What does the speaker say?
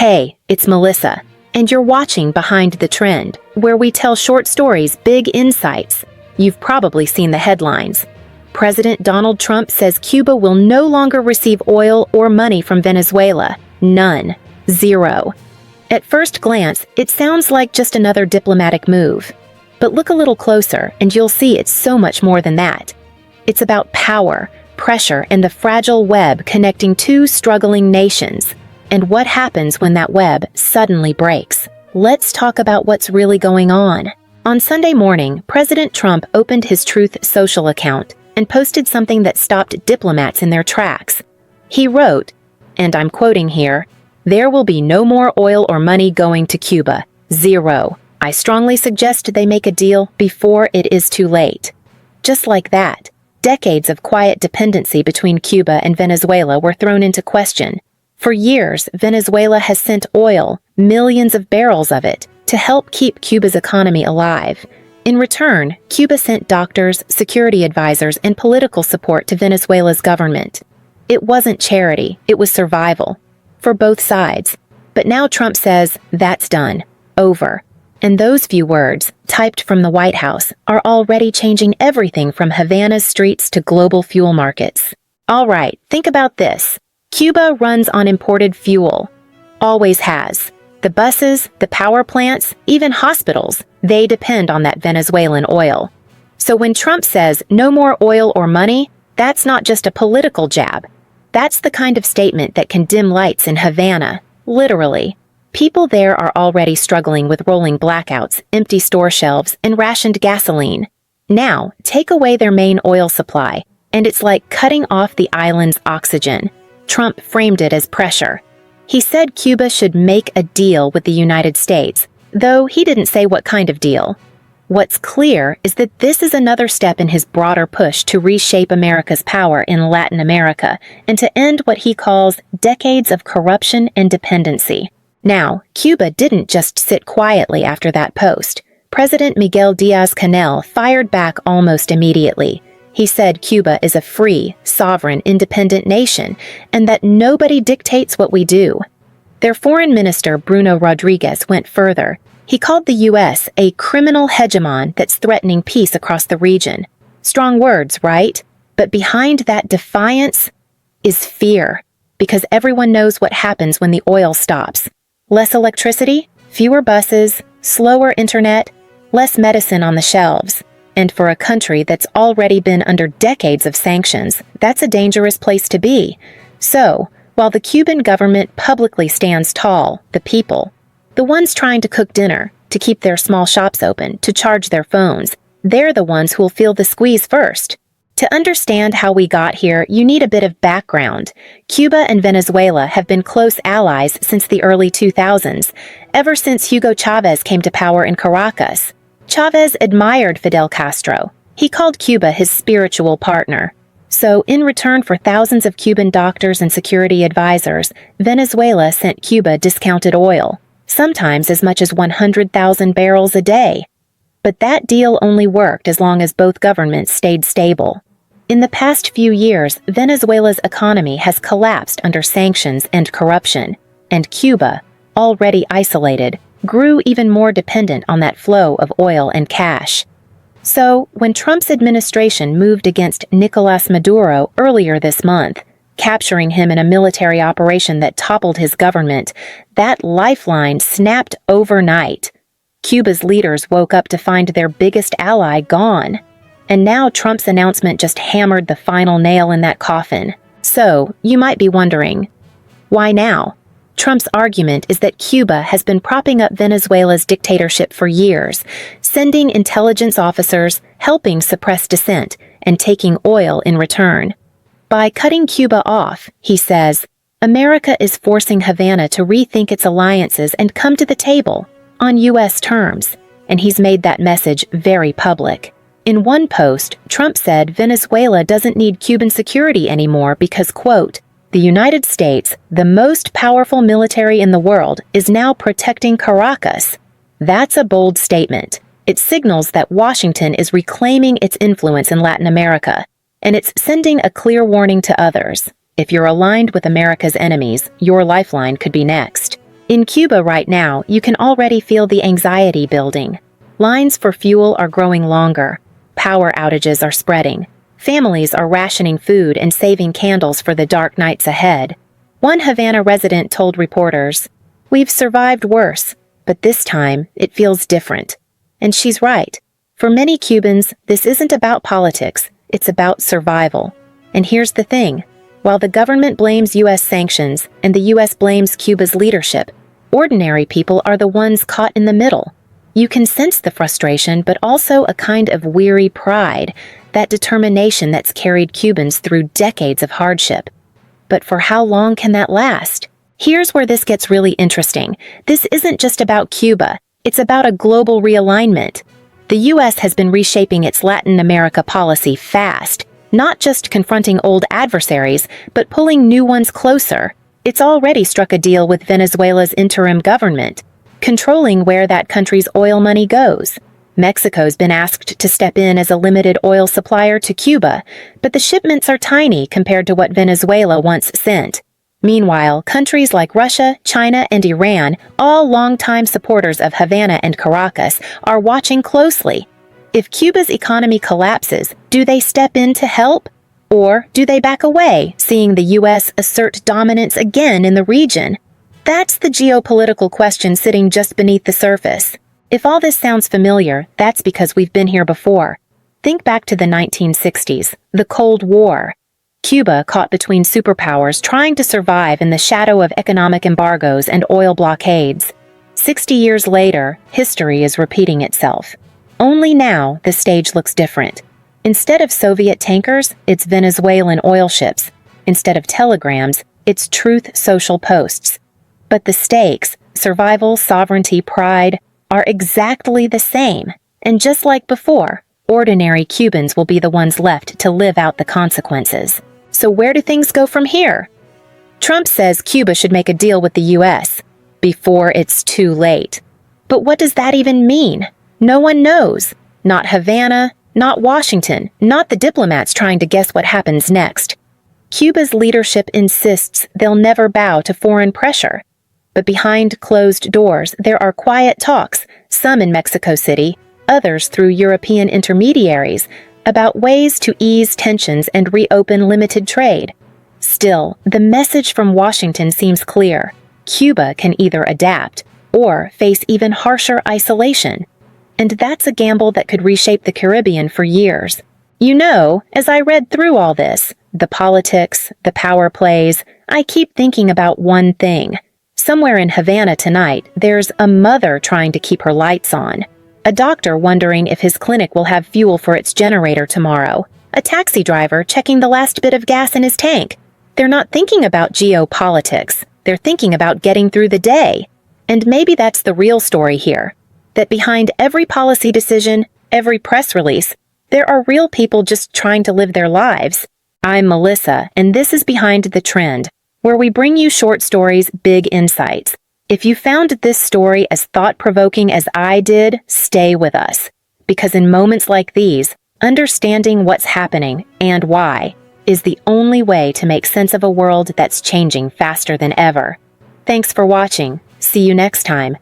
Hey, it's Melissa, and you're watching Behind the Trend, where we tell short stories, big insights. You've probably seen the headlines. President Donald Trump says Cuba will no longer receive oil or money from Venezuela. None. Zero. At first glance, it sounds like just another diplomatic move. But look a little closer, and you'll see it's so much more than that. It's about power, pressure, and the fragile web connecting two struggling nations. And what happens when that web suddenly breaks? Let's talk about what's really going on. On Sunday morning, President Trump opened his Truth Social account and posted something that stopped diplomats in their tracks. He wrote, and I'm quoting here, "There will be no more oil or money going to Cuba. Zero. I strongly suggest they make a deal before it is too late." Just like that, decades of quiet dependency between Cuba and Venezuela were thrown into question. For years, Venezuela has sent oil, millions of barrels of it, to help keep Cuba's economy alive. In return, Cuba sent doctors, security advisors, and political support to Venezuela's government. It wasn't charity, it was survival. For both sides. But now Trump says, that's done. Over. And those few words, typed from the White House, are already changing everything from Havana's streets to global fuel markets. All right, think about this. Cuba runs on imported fuel. Always has. The buses, the power plants, even hospitals, they depend on that Venezuelan oil. So when Trump says no more oil or money, that's not just a political jab. That's the kind of statement that can dim lights in Havana, literally. People there are already struggling with rolling blackouts, empty store shelves, and rationed gasoline. Now, take away their main oil supply, and it's like cutting off the island's oxygen. Trump framed it as pressure. He said Cuba should make a deal with the United States, though he didn't say what kind of deal. What's clear is that this is another step in his broader push to reshape America's power in Latin America and to end what he calls decades of corruption and dependency. Now, Cuba didn't just sit quietly after that post. President Miguel Díaz-Canel fired back almost immediately. He said Cuba is a free, sovereign, independent nation, and that nobody dictates what we do. Their foreign minister, Bruno Rodriguez, went further. He called the U.S. a criminal hegemon that's threatening peace across the region. Strong words, right? But behind that defiance is fear, because everyone knows what happens when the oil stops. Less electricity, fewer buses, slower internet, less medicine on the shelves. And for a country that's already been under decades of sanctions, that's a dangerous place to be. So, while the Cuban government publicly stands tall, the people, the ones trying to cook dinner, to keep their small shops open, to charge their phones, they're the ones who'll feel the squeeze first. To understand how we got here, you need a bit of background. Cuba and Venezuela have been close allies since the early 2000s, ever since Hugo Chavez came to power in Caracas. Chavez admired Fidel Castro. He called Cuba his spiritual partner. So, in return for thousands of Cuban doctors and security advisors, Venezuela sent Cuba discounted oil, sometimes as much as 100,000 barrels a day. But that deal only worked as long as both governments stayed stable. In the past few years, Venezuela's economy has collapsed under sanctions and corruption, and Cuba, already isolated, grew even more dependent on that flow of oil and cash. So, when Trump's administration moved against Nicolás Maduro earlier this month, capturing him in a military operation that toppled his government, that lifeline snapped overnight. Cuba's leaders woke up to find their biggest ally gone. And now Trump's announcement just hammered the final nail in that coffin. So, you might be wondering, why now? Trump's argument is that Cuba has been propping up Venezuela's dictatorship for years, sending intelligence officers, helping suppress dissent, and taking oil in return. By cutting Cuba off, he says, America is forcing Havana to rethink its alliances and come to the table, on U.S. terms, and he's made that message very public. In one post, Trump said Venezuela doesn't need Cuban security anymore because, quote, "The United States, the most powerful military in the world, is now protecting Caracas." That's a bold statement. It signals that Washington is reclaiming its influence in Latin America, and it's sending a clear warning to others. If you're aligned with America's enemies, your lifeline could be next. In Cuba right now, you can already feel the anxiety building. Lines for fuel are growing longer. Power outages are spreading. Families are rationing food and saving candles for the dark nights ahead. One Havana resident told reporters, "We've survived worse, but this time it feels different." And she's right. For many Cubans, this isn't about politics, it's about survival. And here's the thing. While the government blames U.S. sanctions and the U.S. blames Cuba's leadership, ordinary people are the ones caught in the middle. You can sense the frustration, but also a kind of weary pride, that determination that's carried Cubans through decades of hardship. But for how long can that last? Here's where this gets really interesting. This isn't just about Cuba. It's about a global realignment. The U.S. has been reshaping its Latin America policy fast, not just confronting old adversaries, but pulling new ones closer. It's already struck a deal with Venezuela's interim government, controlling where that country's oil money goes. Mexico's been asked to step in as a limited oil supplier to Cuba, but the shipments are tiny compared to what Venezuela once sent. Meanwhile, countries like Russia, China, and Iran, all longtime supporters of Havana and Caracas, are watching closely. If Cuba's economy collapses, do they step in to help? Or do they back away, seeing the U.S. assert dominance again in the region? That's the geopolitical question sitting just beneath the surface. If all this sounds familiar, that's because we've been here before. Think back to the 1960s, the Cold War. Cuba caught between superpowers trying to survive in the shadow of economic embargoes and oil blockades. 60 years later, history is repeating itself. Only now, the stage looks different. Instead of Soviet tankers, it's Venezuelan oil ships. Instead of telegrams, it's truth social posts. But the stakes, survival, sovereignty, pride, are exactly the same. And just like before, ordinary Cubans will be the ones left to live out the consequences. So where do things go from here? Trump says Cuba should make a deal with the U.S. before it's too late. But what does that even mean? No one knows. Not Havana, not Washington, not the diplomats trying to guess what happens next. Cuba's leadership insists they'll never bow to foreign pressure. But behind closed doors, there are quiet talks, some in Mexico City, others through European intermediaries, about ways to ease tensions and reopen limited trade. Still, the message from Washington seems clear. Cuba can either adapt or face even harsher isolation. And that's a gamble that could reshape the Caribbean for years. You know, as I read through all this, the politics, the power plays, I keep thinking about one thing. Somewhere in Havana tonight, there's a mother trying to keep her lights on. A doctor wondering if his clinic will have fuel for its generator tomorrow. A taxi driver checking the last bit of gas in his tank. They're not thinking about geopolitics. They're thinking about getting through the day. And maybe that's the real story here. That behind every policy decision, every press release, there are real people just trying to live their lives. I'm Melissa, and this is Behind the Trend, where we bring you short stories, big insights. If you found this story as thought-provoking as I did, stay with us. Because in moments like these, understanding what's happening and why is the only way to make sense of a world that's changing faster than ever. Thanks for watching. See you next time.